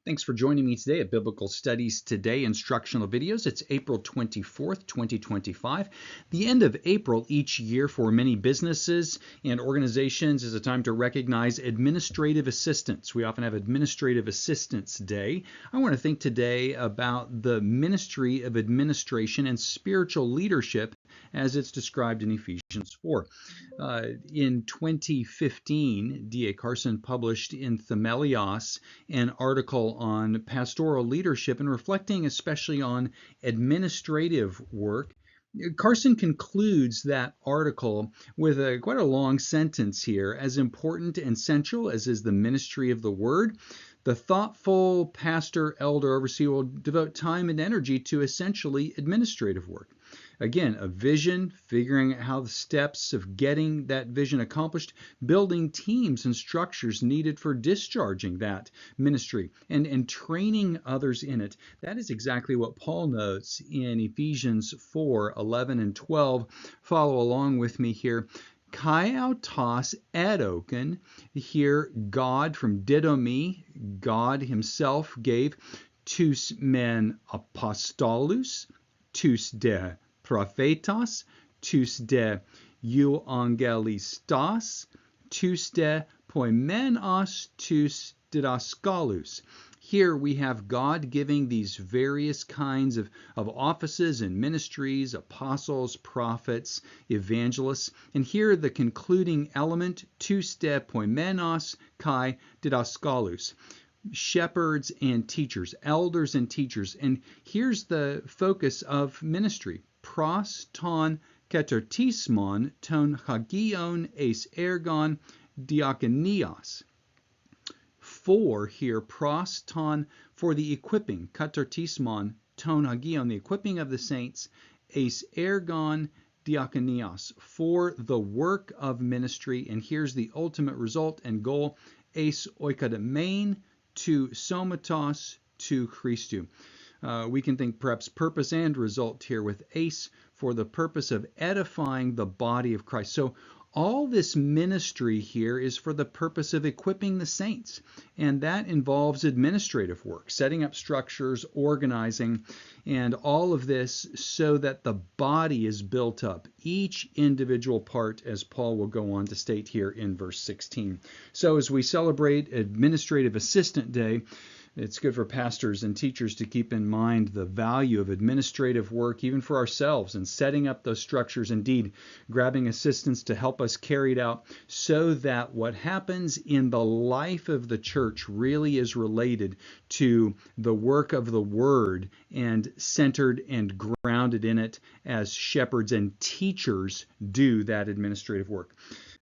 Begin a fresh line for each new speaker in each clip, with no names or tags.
Thanks for joining me today at Biblical Studies Today Instructional Videos. It's April 24th, 2025. The end of April each year for many businesses and organizations is a time to recognize administrative assistants. We often have Administrative Assistants Day. I want to think today about the ministry of administration and spiritual leadership as it's described in Ephesians 4. In 2015, D.A. Carson published in Themelios an article on pastoral leadership and reflecting especially on administrative work. Carson concludes that article with quite a long sentence here. As important and central as is the ministry of the word, the thoughtful pastor, elder, overseer will devote time and energy to essentially administrative work. Again, a vision, figuring out how the steps of getting that vision accomplished, building teams and structures needed for discharging that ministry, and training others in it. That is exactly what Paul notes in Ephesians 4:11 and 12. Follow along with me here. Kai autos edoken, here God from didomi, God himself gave, tous men apostolus, tous de prophetos, tous de euangelistas, tous de poimenos, tous didaskalus. Here we have God giving these various kinds of offices and ministries, apostles, prophets, evangelists. And here the concluding element, tous de poimenos kai didaskalus. Shepherds and teachers, elders and teachers. And here's the focus of ministry. Pros ton ketertismon ton hagion eis ergon diakonios. For here, pros ton, for the equipping, katartismon, ton hagion, the equipping of the saints, eis ergon diakonios, for the work of ministry. And here's the ultimate result and goal, eis oikodomein, to somatos, to Christu. We can think perhaps purpose and result here with eis, for the purpose of edifying the body of Christ. So all this ministry here is for the purpose of equipping the saints, and that involves administrative work, setting up structures, organizing, and all of this so that the body is built up, each individual part, as Paul will go on to state here in verse 16. So as we celebrate Administrative Assistant Day, it's good for pastors and teachers to keep in mind the value of administrative work, even for ourselves, and setting up those structures, indeed, grabbing assistance to help us carry it out, so that what happens in the life of the church really is related to the work of the Word and centered and grounded in it as shepherds and teachers do that administrative work.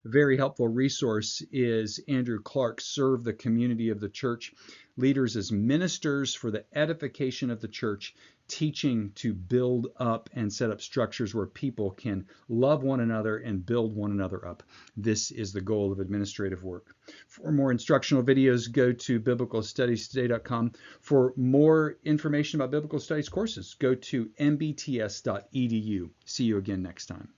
A very helpful resource is Andrew Clark's Serve the Community of the Church. Leaders as ministers for the edification of the church, teaching to build up and set up structures where people can love one another and build one another up. This is the goal of administrative work. For more instructional videos, go to biblicalstudiestoday.com. For more information about biblical studies courses, go to mbts.edu. See you again next time.